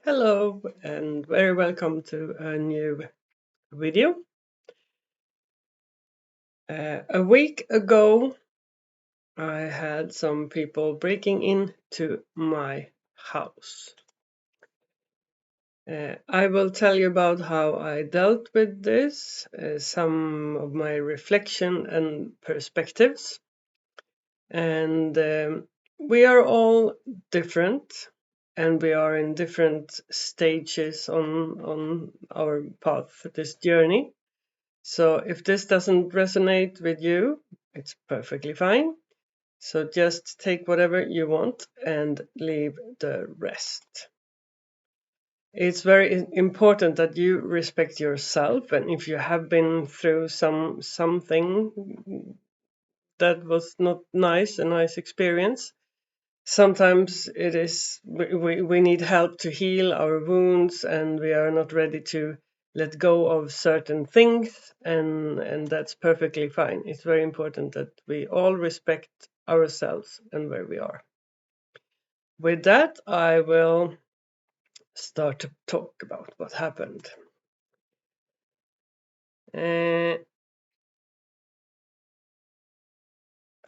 Hello and very welcome to a new video. A week ago, I had some people breaking into my house. I will tell you about how I dealt with this, some of my reflection and perspectives. And we are all different, and we are in different stages on our path, this journey. So if this doesn't resonate with you, it's perfectly fine. So just take whatever you want and leave the rest. It's very important that you respect yourself, and if you have been through something that was not nice, a nice experience, sometimes it is we need help to heal our wounds, and we are not ready to let go of certain things, and that's perfectly fine. It's very important that we all respect ourselves and where we are. With that, I will start to talk about what happened. uh,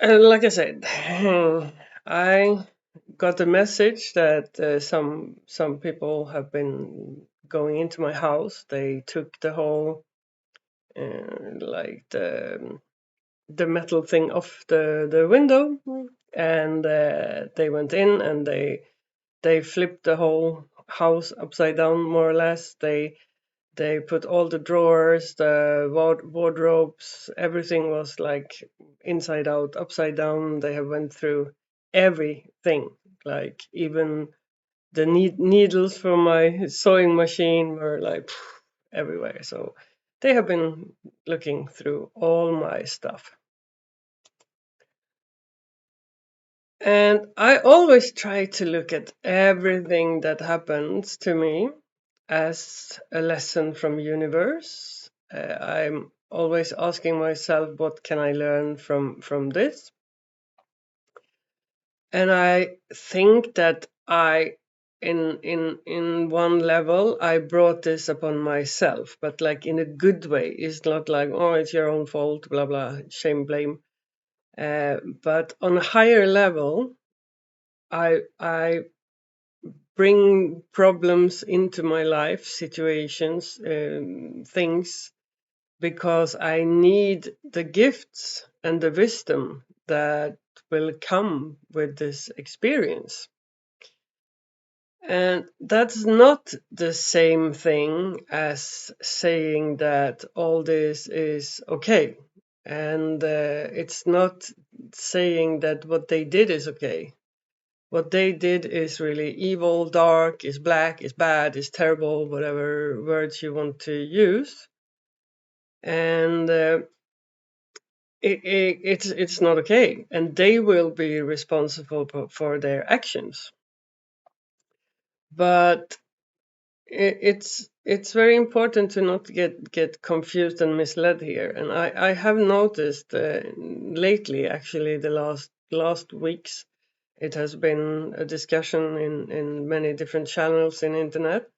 like I said, I got a message that some people have been going into my house. They took the whole like the metal thing off the window, and they went in and they flipped the whole house upside down, more or less. They put all the drawers, the wardrobes, everything was like inside out, upside down. They have went through everything, like even the needles from my sewing machine were like everywhere. So they have been looking through all my stuff. And I always try to look at everything that happens to me as a lesson from universe. I'm always asking myself, what can I learn from this? And I think that in one level, I brought this upon myself, but like in a good way. It's not like, oh, it's your own fault, blah blah, shame, blame. But on a higher level, I bring problems into my life, situations, things, because I need the gifts and the wisdom that will come with this experience. And that's not the same thing as saying that all this is okay. And it's not saying that what they did is okay. What they did is really evil, dark, is black, is bad, is terrible, whatever words you want to use. And it's not okay. And they will be responsible for their actions. But it's very important to not get confused and misled here. And I have noticed lately, actually, the last weeks, it has been a discussion in many different channels in internet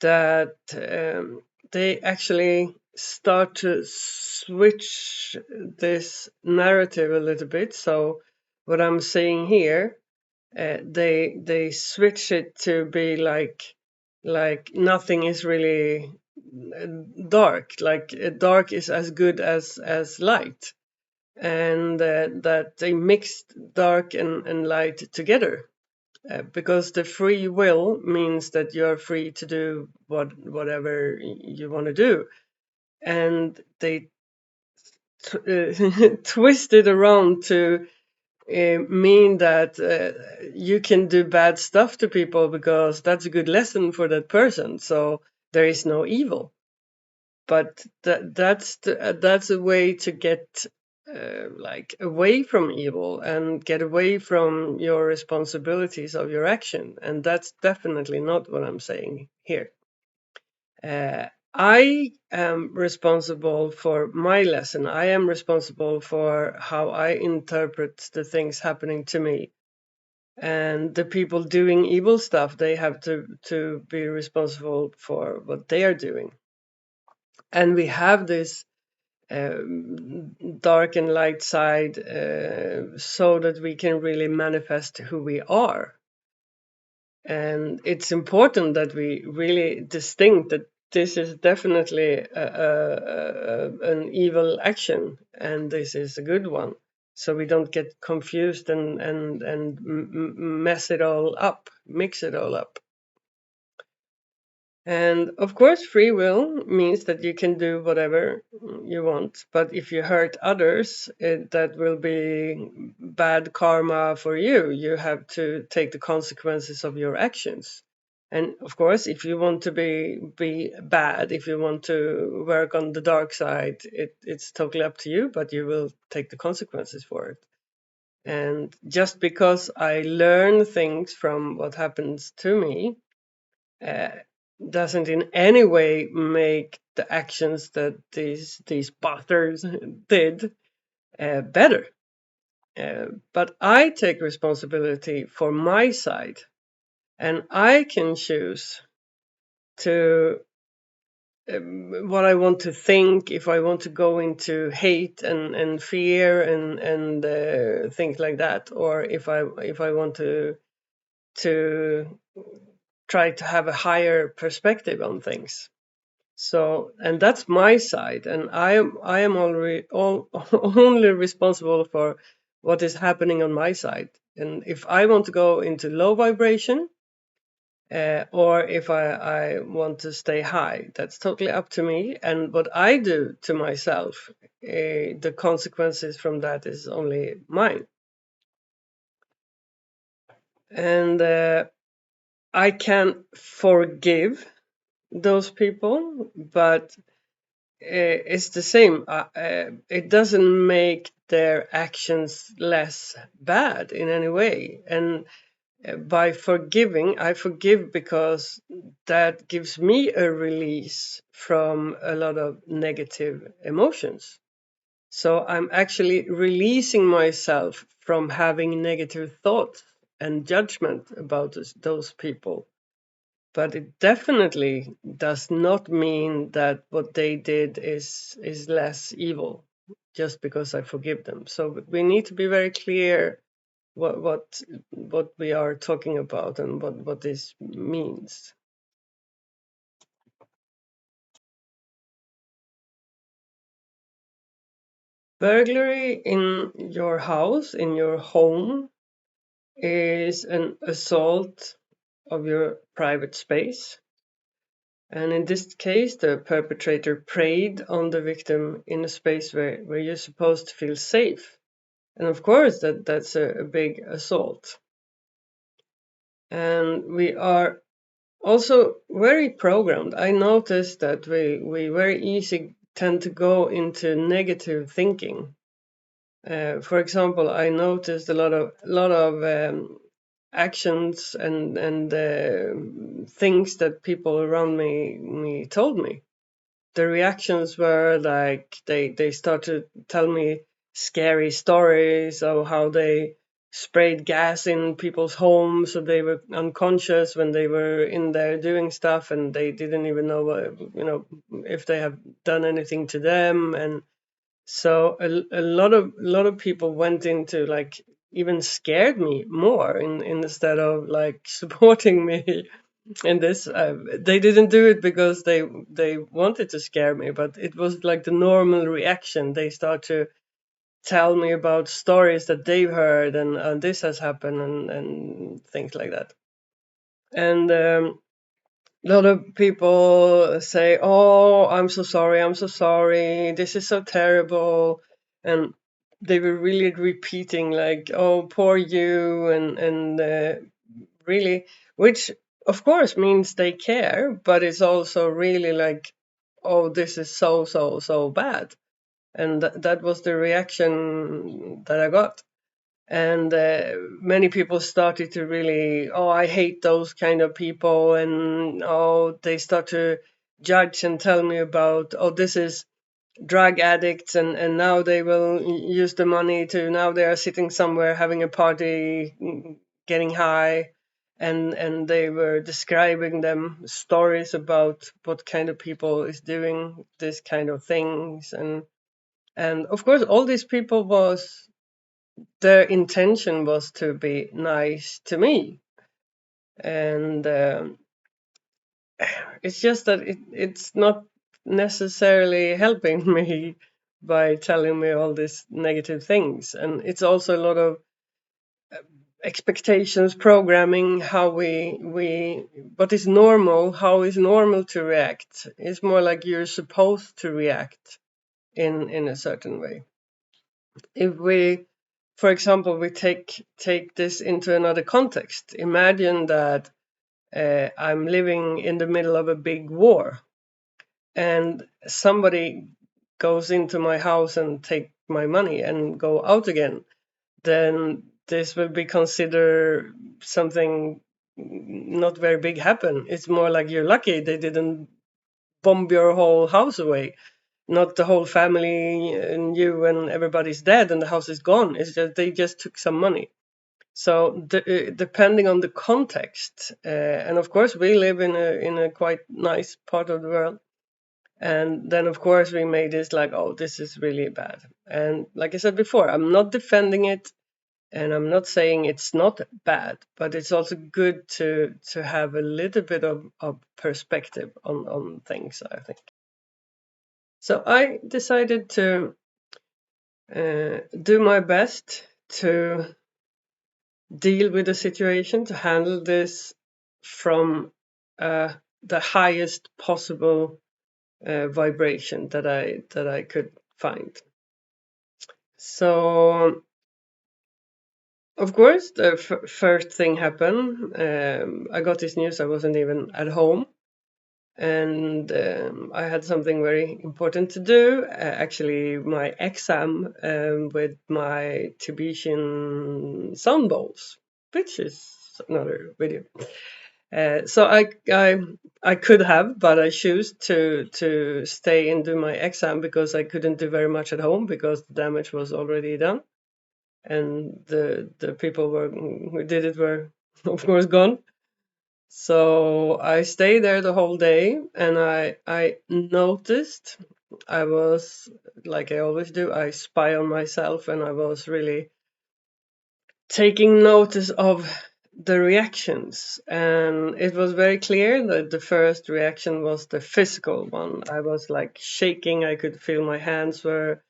that they actually start to switch this narrative a little bit. So what I'm saying here, they switch it to be like nothing is really dark. Like dark is as good as light, and that they mixed dark and light together. Because the free will means that you're free to do whatever you want to do, and they twist it around to mean that you can do bad stuff to people because that's a good lesson for that person. So there is no evil, but that's a way to get like away from evil and get away from your responsibilities of your action, and that's definitely not what I'm saying here. I am responsible for my lesson. I am responsible for how I interpret the things happening to me. and the people doing evil stuff, they have to be responsible for what they are doing. And we have this dark and light side, so that we can really manifest who we are. And it's important that we really distinct that this is definitely an evil action and this is a good one, so we don't get confused and mess it all up, mix it all up. And of course, free will means that you can do whatever you want, but if you hurt others, that will be bad karma for you. You have to take the consequences of your actions. And of course, if you want to be bad, if you want to work on the dark side, it's totally up to you, but you will take the consequences for it. And just because I learn things from what happens to me, uh, doesn't in any way make the actions that these bastards did better. But I take responsibility for my side, and I can choose to what I want to think, if I want to go into hate and fear and things like that, or if I want to try to have a higher perspective on things. So, and that's my side, and I am only responsible for what is happening on my side. And if I want to go into low vibration, or if I want to stay high, that's totally up to me. And what I do to myself, the consequences from that is only mine. And I can forgive those people, but it's the same. It doesn't make their actions less bad in any way. And by forgiving, I forgive because that gives me a release from a lot of negative emotions. So I'm actually releasing myself from having negative thoughts and judgment about those people. But it definitely does not mean that what they did is less evil just because I forgive them. So we need to be very clear what we are talking about and what this means. Burglary in your house, in your home, is an assault of your private space. And in this case, the perpetrator preyed on the victim in a space where you're supposed to feel safe. And of course, that's a big assault. And we are also very programmed. I noticed that we very easy tend to go into negative thinking. For example, I noticed a lot of actions and things that people around me told me. The reactions were like they started to tell me scary stories of how they sprayed gas in people's homes so they were unconscious when they were in there doing stuff, and they didn't even know if they have done anything to them. And so a lot of people went into like even scared me more instead of like supporting me in this. They didn't do it because they wanted to scare me, but it was like the normal reaction. They start to tell me about stories that they've heard, and this has happened, and things like that. And a lot of people say, "Oh, I'm so sorry, I'm so sorry, this is so terrible," and they were really repeating like, "Oh, poor you," and really, which of course means they care, but it's also really like, "Oh, this is so bad," and that was the reaction that I got. And many people started to really, "Oh, I hate those kind of people," and oh, they start to judge and tell me about, "Oh, this is drug addicts, and now they will use the money to, now they are sitting somewhere having a party getting high, and they were describing them stories about what kind of people is doing this kind of things, and of course all these people was their intention was to be nice to me, and it's just that it's not necessarily helping me by telling me all these negative things, and it's also a lot of expectations programming how we what is normal, how is normal to react. It's more like you're supposed to react in a certain way. If we, for example, we take this into another context, imagine that I'm living in the middle of a big war, and somebody goes into my house and take my money and go out again, then this will be considered something not very big happen. It's more like you're lucky they didn't bomb your whole house away. Not the whole family and you and everybody's dead and the house is gone. It's just they just took some money. So depending on the context, and of course we live in a quite nice part of the world, and then of course we made this like, oh, this is really bad. And like I said before, I'm not defending it, and I'm not saying it's not bad, but it's also good to have a little bit of perspective on things, I think. So I decided to do my best to deal with the situation, to handle this from the highest possible vibration that I could find. So of course, the first thing happened. I got this news. I wasn't even at home, and I had something very important to do. Actually, my exam with my Tibetan sound bowls, which is another video. So I could have, but I choose to stay and do my exam because I couldn't do very much at home because the damage was already done, and the people who did it were of course gone. So I stayed there the whole day, and I noticed, I was, like I always do, I spy on myself, and I was really taking notice of the reactions, and it was very clear that the first reaction was the physical one. I was like shaking. I could feel my hands were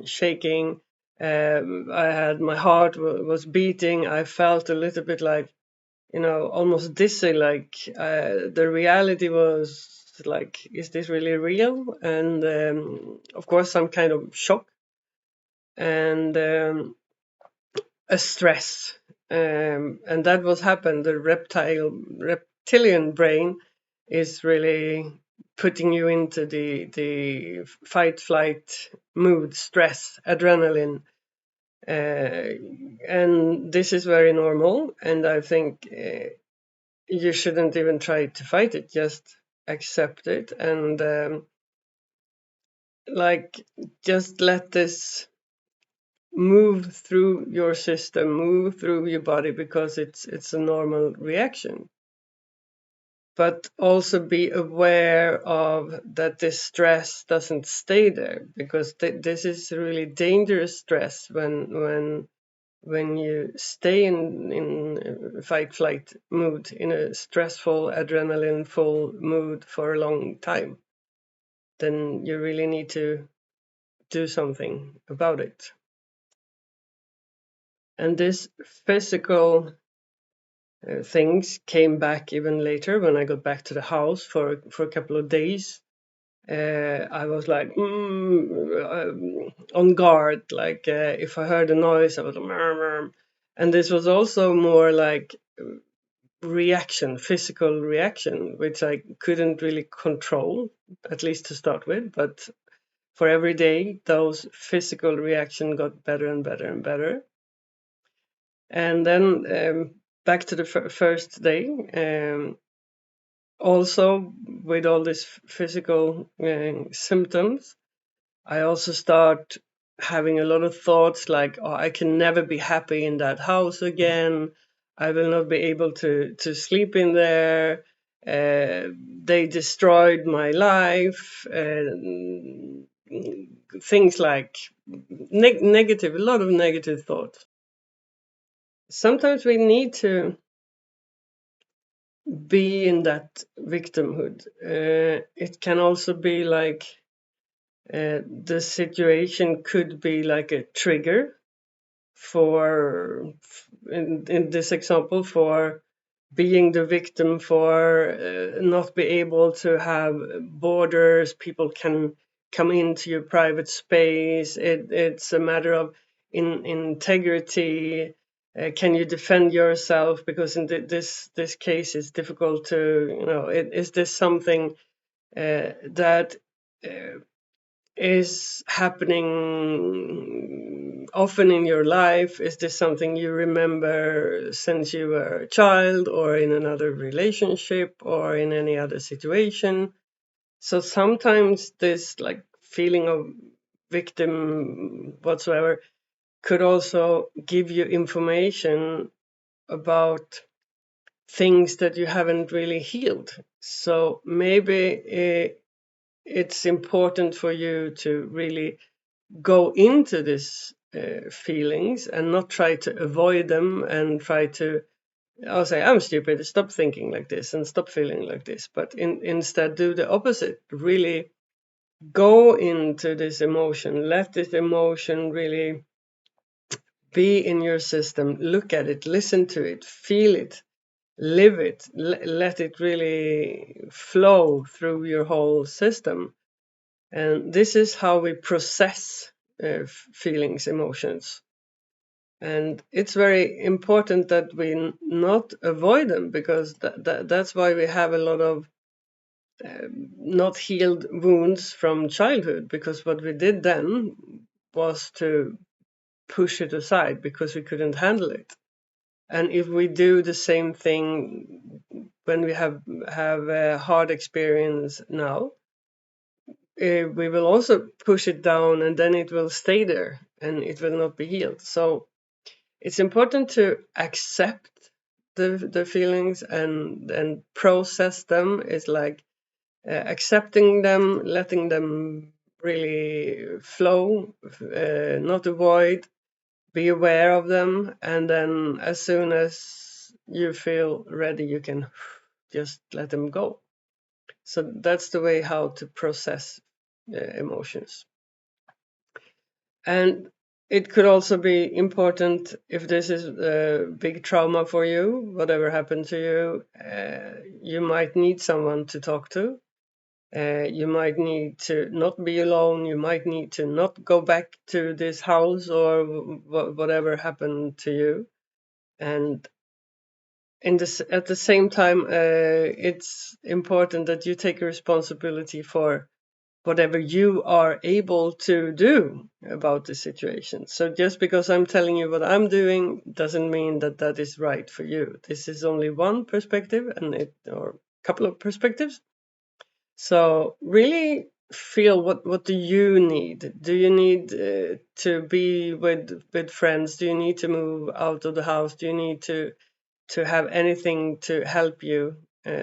shaking. I had my heart was beating. I felt a little bit like, almost dizzy. Like the reality was like, is this really real? And of course, some kind of shock and a stress. And that was happened. The reptilian brain is really putting you into the fight flight mood, stress, adrenaline, and this is very normal. And I think you shouldn't even try to fight it. Just accept it, and like just let this move through your system, move through your body, because it's a normal reaction. But also be aware of that this stress doesn't stay there, because this is really dangerous stress when you stay in fight flight mood, in a stressful adrenaline full mood for a long time. Then you really need to do something about it. And this physical things came back even later when I got back to the house for a couple of days. I was like on guard, like if I heard a noise, I was like, murmur. And this was also more like reaction, physical reaction, which I couldn't really control, at least to start with. But for every day, those physical reaction got better and better and better. And then back to the first day, also with all these physical symptoms, I also start having a lot of thoughts like, oh, I can never be happy in that house again. I will not be able to sleep in there. They destroyed my life. Things like negative, a lot of negative thoughts. Sometimes we need to be in that victimhood. It can also be like the situation could be like a trigger for, in this example, for being the victim, for not be able to have borders. People can come into your private space. It's a matter of integrity. Can you defend yourself? Because in this case, it's difficult to, is this something that is happening often in your life? Is this something you remember since you were a child, or in another relationship, or in any other situation? So sometimes this like feeling of victim whatsoever could also give you information about things that you haven't really healed. So maybe it's important for you to really go into these feelings and not try to avoid them and try to, I'll say, I'm stupid, stop thinking like this and stop feeling like this, but instead do the opposite. Really go into this emotion, let this emotion really be in your system, look at it, listen to it, feel it, live it, let it really flow through your whole system. And this is how we process feelings, emotions. And it's very important that we not avoid them, because that's why we have a lot of not healed wounds from childhood, because what we did then was to push it aside because we couldn't handle it. And if we do the same thing when we have a hard experience now, we will also push it down, and then it will stay there and it will not be healed. So it's important to accept the feelings and process them. It's like accepting them, letting them really flow, not avoid, be aware of them, and then as soon as you feel ready, you can just let them go. So that's the way how to process emotions. And it could also be important, if this is a big trauma for you, whatever happened to you, you might need someone to talk to. You might need to not be alone. You might need to not go back to this house or whatever happened to you. And at the same time, it's important that you take responsibility for whatever you are able to do about the situation. So just because I'm telling you what I'm doing doesn't mean that that is right for you. This is only one perspective, or a couple of perspectives. So really feel what do you need? Do you need to be with friends? Do you need to move out of the house? Do you need to have anything to help you,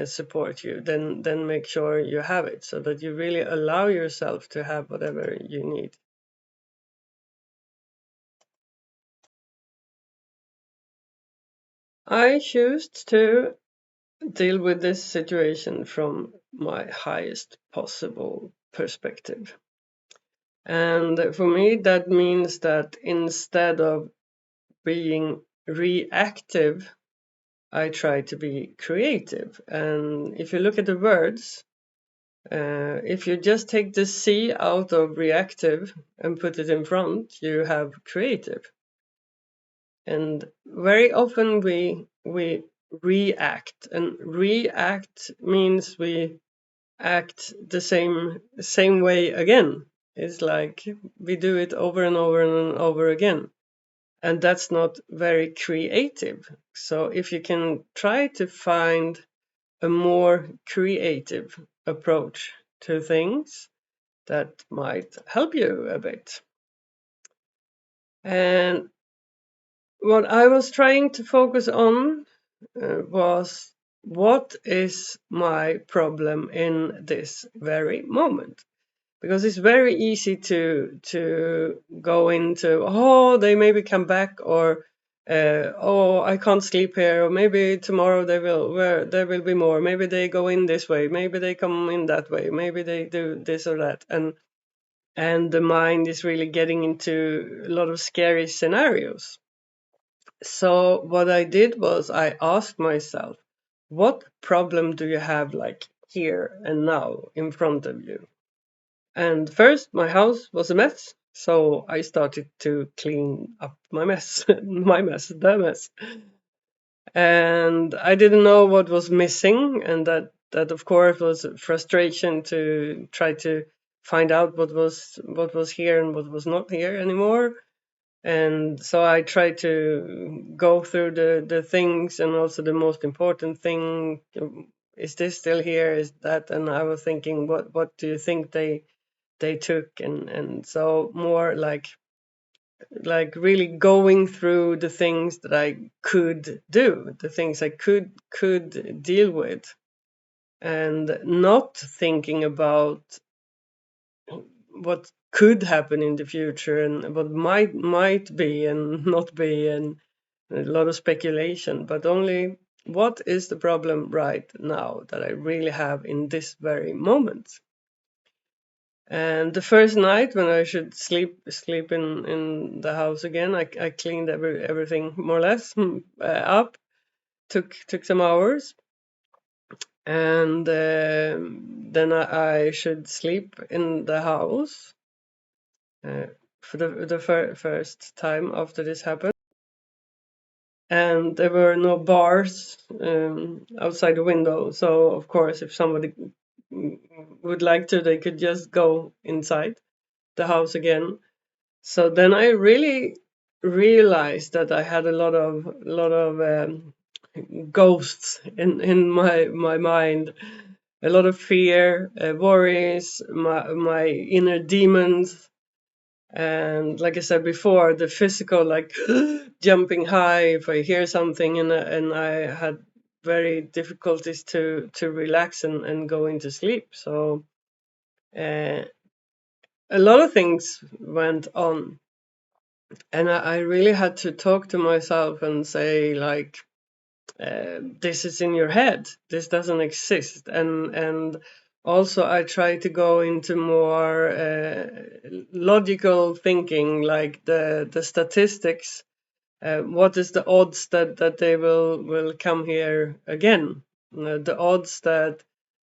support you? Then make sure you have it, so that you really allow yourself to have whatever you need. I choose to deal with this situation from my highest possible perspective. And for me, that means that instead of being reactive, I try to be creative. And if you look at the words, if you just take the C out of reactive and put it in front, you have creative. And very often we react, and react means we act the same way again. It's like we do it over and over and over again. And that's not very creative. So if you can try to find a more creative approach to things, that might help you a bit. And what I was trying to focus on was, what is my problem in this very moment? Because it's very easy to go into, oh, they maybe come back, or oh, I can't sleep here, or maybe tomorrow they will, where there will be more, maybe they go in this way, maybe they come in that way, maybe they do this or that, and the mind is really getting into a lot of scary scenarios. So what I did was, I asked myself, what problem do you have, like here and now in front of you? And first, my house was a mess, so I started to clean up my mess, the mess. And I didn't know what was missing, and that of course was frustration to try to find out what was here and what was not here anymore. And so I tried to go through the things, and also the most important thing, is this still here, is that, and I was thinking, what do you think they took, and so more like really going through the things that I could do, the things I could deal with, and not thinking about what could happen in the future, and what might be and not be, and a lot of speculation, but only, what is the problem right now that I really have in this very moment? And the first night when I should sleep in the house again, I cleaned everything more or less up. Took some hours, and then I should sleep in the house for the first time after this happened. And there were no bars outside the window, so of course, if somebody would like to, they could just go inside the house again. So then I really realized that I had a lot of ghosts in my mind, a lot of fear, worries, my inner demons, and like I said before, the physical, like jumping high if I hear something, and I had very difficulties to relax and go into sleep. So uh, a lot of things went on, and I really had to talk to myself and say, like, this is in your head, this doesn't exist. And also I try to go into more logical thinking, like the statistics. What is the odds that they will come here again? The odds that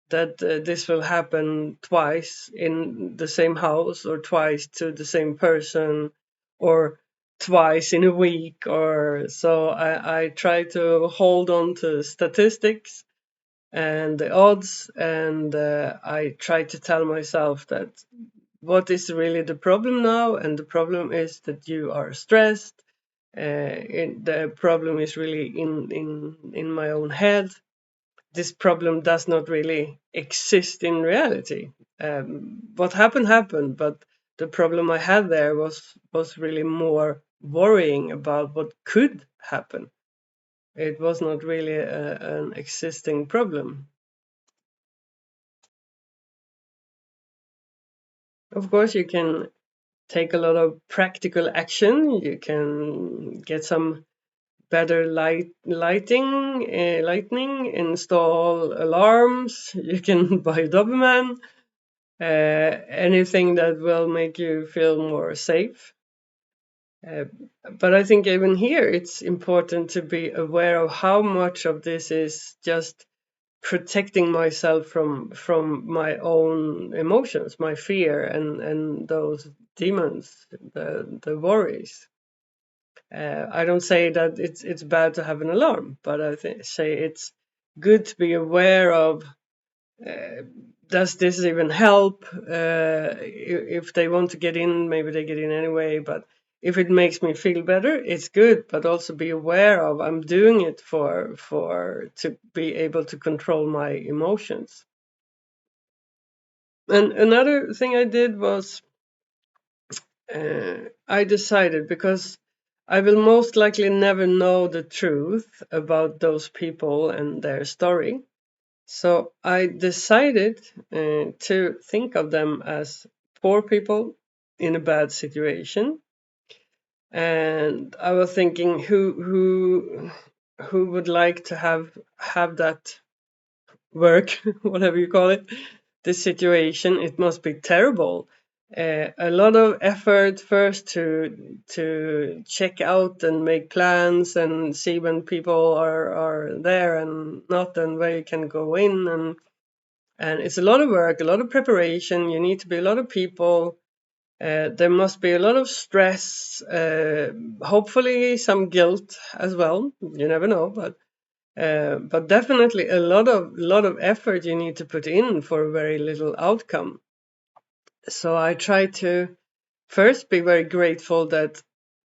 this will happen twice in the same house, or twice to the same person, or twice in a week, or so. I try to hold on to statistics and the odds, and I try to tell myself that what is really the problem now, and the problem is that you are stressed. The problem is really in my own head. This problem does not really exist in reality. What happened, but the problem I had there was really more worrying about what could happen. It was not really an existing problem. Of course, you can take a lot of practical action. You can get some better lightning, install alarms. You can buy a Doberman. Anything that will make you feel more safe. Uh, but I think even here it's important to be aware of how much of this is just protecting myself from my own emotions, my fear, and those demons, the worries. I don't say that it's bad to have an alarm, but say it's good to be aware of, does this even help? If they want to get in, maybe they get in anyway. But if it makes me feel better, it's good. But also be aware of, I'm doing it for to be able to control my emotions. And another thing I did was, I decided, because I will most likely never know the truth about those people and their story. So I decided to think of them as poor people in a bad situation. And I was thinking, who would like to have that work, whatever you call it, this situation? It must be terrible. A lot of effort first to check out and make plans and see when people are there and not, and where you can go in, and it's a lot of work, a lot of preparation. You need to be a lot of people. There must be a lot of stress, hopefully some guilt as well. You never know, but definitely a lot of effort you need to put in for very little outcome. So I try to first be very grateful that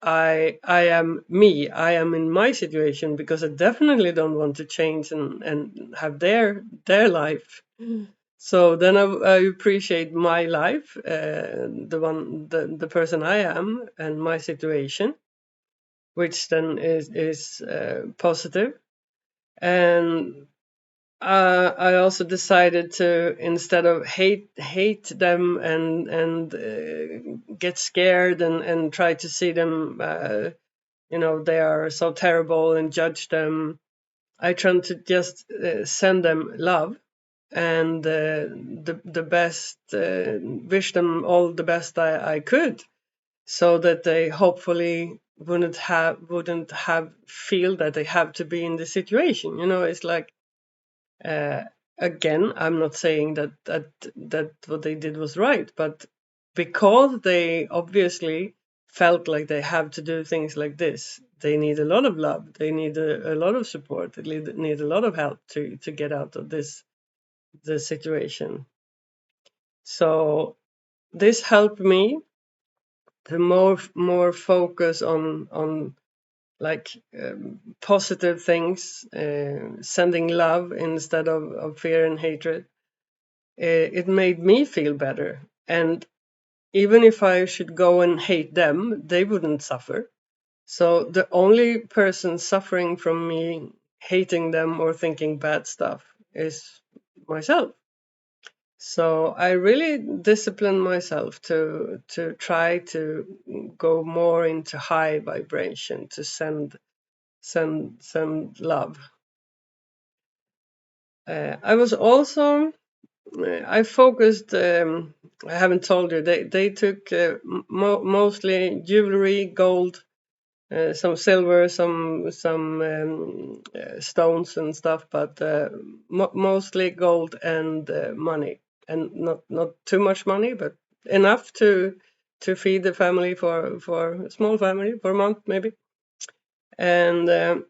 I am me. I am in my situation, because I definitely don't want to change and have their life. So then I appreciate my life, the person I am, and my situation, which then is positive. And I also decided to, instead of hate them and get scared and try to see them, they are so terrible, and judge them. I try to just send them love and the best, wish them all the best I could, so that they hopefully wouldn't have feel that they have to be in the situation. It's like, uh, again, I'm not saying that what they did was right, but because they obviously felt like they have to do things like this, they need a lot of love, they need a lot of support, they need a lot of help to get out of the situation. So this helped me to more focus on like, positive things, sending love instead of fear and hatred. It made me feel better, and even if I should go and hate them, they wouldn't suffer. So the only person suffering from me hating them or thinking bad stuff is myself. So I really disciplined myself to try to go more into high vibration, to send love. I was also I focused. I haven't told you, they took mostly jewelry, gold, some silver, some stones and stuff, but mostly gold and money, and not too much money, but enough to feed the family for a small family for a month maybe. And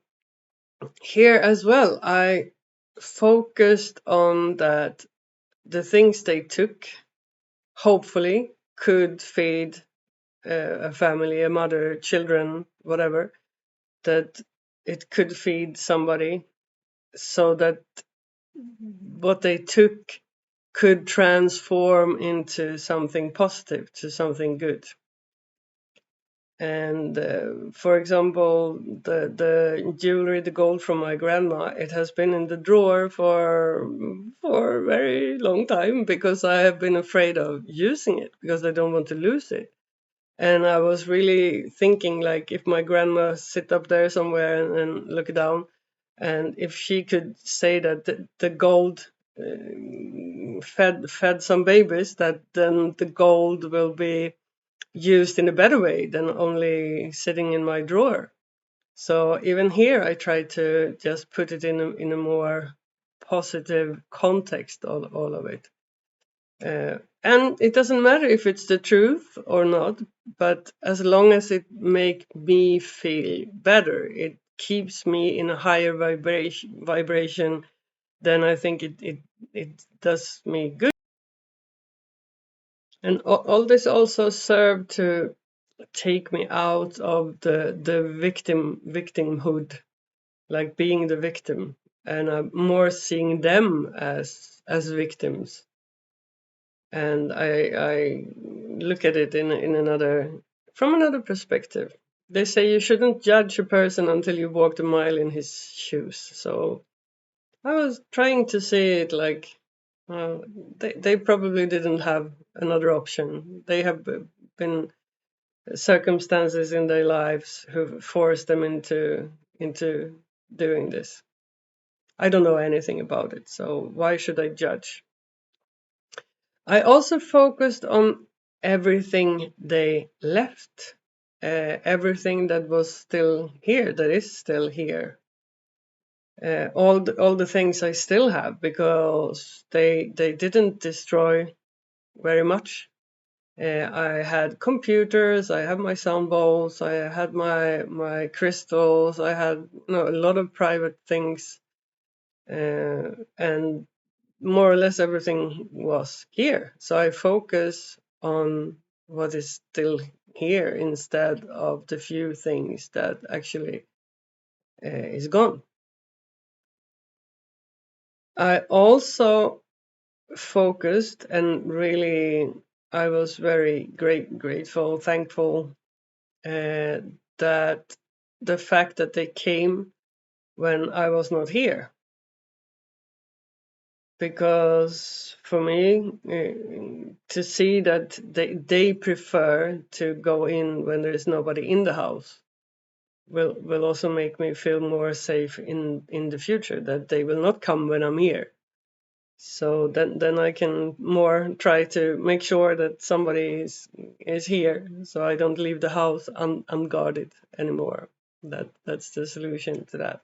here as well, I focused on that the things they took hopefully could feed a family, a mother, children, whatever, that it could feed somebody, so that what they took could transform into something positive, to something good. And for example, the jewelry, the gold from my grandma, it has been in the drawer for a very long time, because I have been afraid of using it, because I don't want to lose it. And I was really thinking, like, if my grandma sit up there somewhere and look down, and if she could say that the gold fed some babies, that then the gold will be used in a better way than only sitting in my drawer. So even here, I try to just put it in a more positive context, all of it. And it doesn't matter if it's the truth or not, but as long as it make me feel better, it keeps me in a higher vibration, then I think it does me good. And all this also served to take me out of the victimhood, like being the victim, and I'm more seeing them as victims. And I look at it in another, from another perspective. they say you shouldn't judge a person until you walked a mile in his shoes. So I was trying to see it like uh, they probably didn't have another option. They have been circumstances in their lives who forced them into doing this. I don't know anything about it, so why should I judge? I also focused on everything they left, everything that was still here, that is still here, all the things I still have, because they didn't destroy very much. I had computers, I had my sound bowls, I had my crystals, I had a lot of private things, and more or less everything was here. So I focus on what is still here instead of the few things that actually is gone. I also focused and really I was very grateful, thankful uh, that the fact that they came when I was not here. Because for me, to see that they prefer to go in when there is nobody in the house will also make me feel more safe in the future, that they will not come when I'm here. So then I can more try to make sure that somebody is here, so I don't leave the house unguarded anymore. That's the solution to that.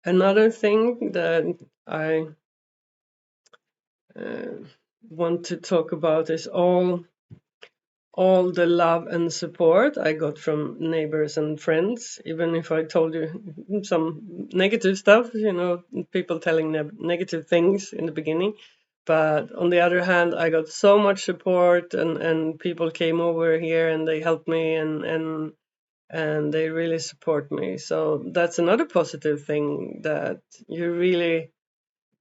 Another thing that I uh, want to talk about is all the love and support I got from neighbors and friends. Even if I told you some negative stuff, people telling negative things in the beginning. But on the other hand, I got so much support, and people came over here and they helped me, and they really support me. So that's another positive thing, that you really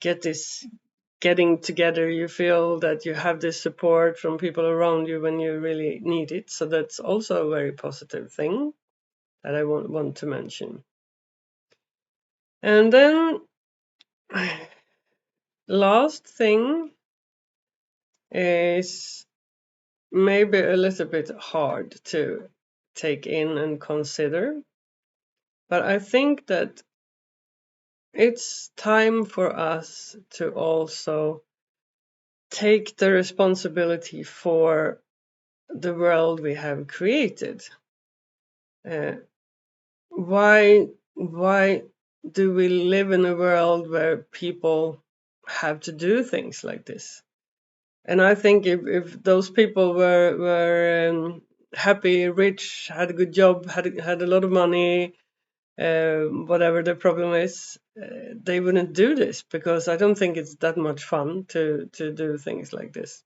get this getting together. You feel that you have this support from people around you when you really need it. So that's also a very positive thing that I want to mention. And then last thing is maybe a little bit hard to take in and consider, but I think that it's time for us to also take the responsibility for the world we have created. Uh, why do we live in a world where people have to do things like this? And I think if those people were happy, rich, had a good job, had a lot of money, whatever the problem is, they wouldn't do this, because I don't think it's that much fun to do things like this.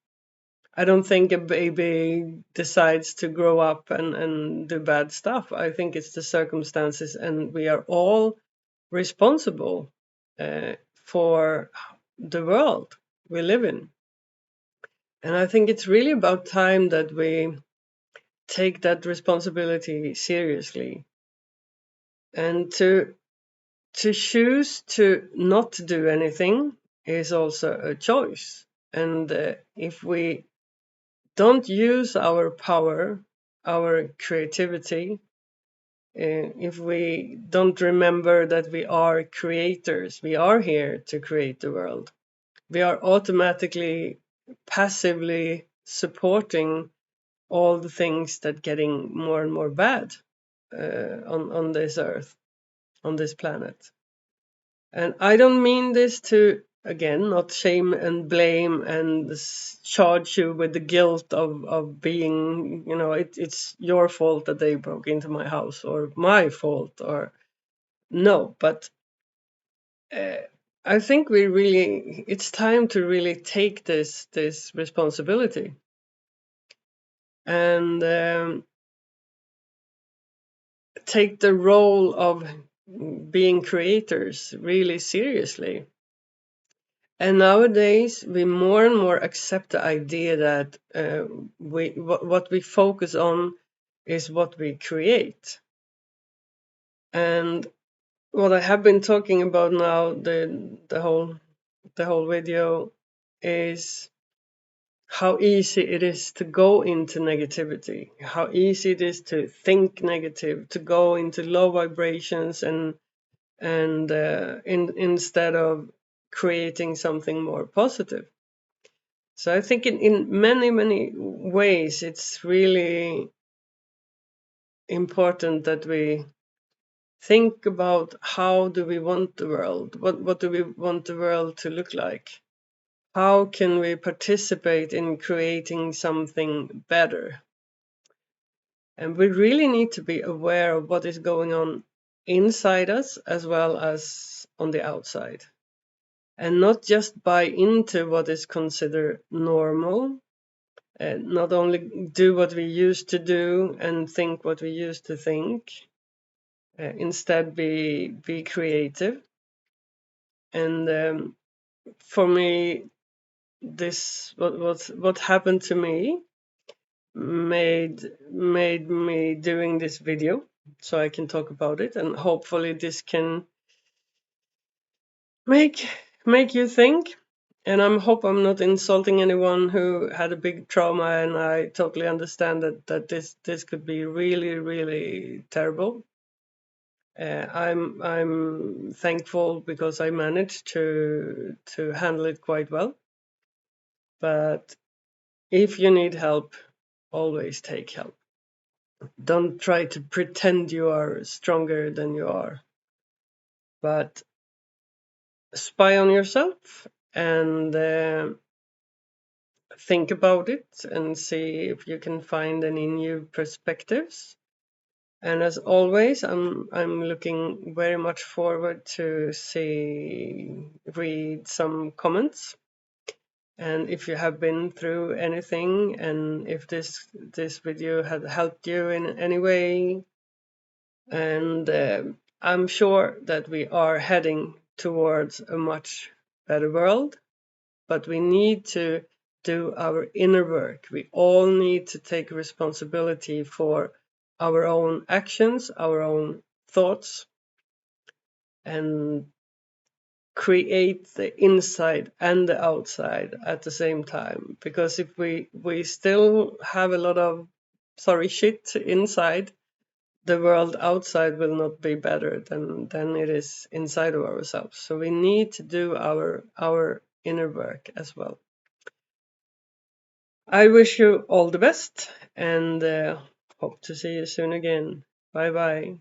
I don't think a baby decides to grow up and do bad stuff. I think it's the circumstances, and we are all responsible for the world we live in. And I think it's really about time that we take that responsibility seriously, and to choose to not do anything is also a choice. And if we don't use our power, our creativity, if we don't remember that we are creators, we are here to create the world, we are automatically passively supporting all the things that getting more and more bad on this earth, on this planet. And I don't mean this to, again, not shame and blame and charge you with the guilt of being, it's your fault that they broke into my house, or my fault, or no. But uh, I think it's time to really take this responsibility, and take the role of being creators really seriously. And nowadays, we more and more accept the idea that what we focus on is what we create. And what I have been talking about now, the whole video, is how easy it is to go into negativity, how easy it is to think negative, to go into low vibrations, instead of creating something more positive. So I think in many ways it's really important that we think about how do we want the world, what do we want the world to look like, how can we participate in creating something better. And we really need to be aware of what is going on inside us as well as on the outside, and not just buy into what is considered normal, and not only do what we used to do and think what we used to think. Instead, be creative. And for me, this what happened to me made me doing this video, so I can talk about it, and hopefully this can make you think. And I hope I'm not insulting anyone who had a big trauma, and I totally understand that this could be really terrible. I'm thankful because I managed to handle it quite well. But if you need help, always take help. Don't try to pretend you are stronger than you are, but spy on yourself and think about it and see if you can find any new perspectives. And as always, I'm looking very much forward to read some comments. And if you have been through anything, and if this video had helped you in any way, and I'm sure that we are heading towards a much better world, but we need to do our inner work. We all need to take responsibility for our own actions, our own thoughts, and create the inside and the outside at the same time. Because if we still have a lot of sorry shit inside, the world outside will not be better than it is inside of ourselves. So we need to do our inner work as well. I wish you all the best, and hope to see you soon again. Bye bye.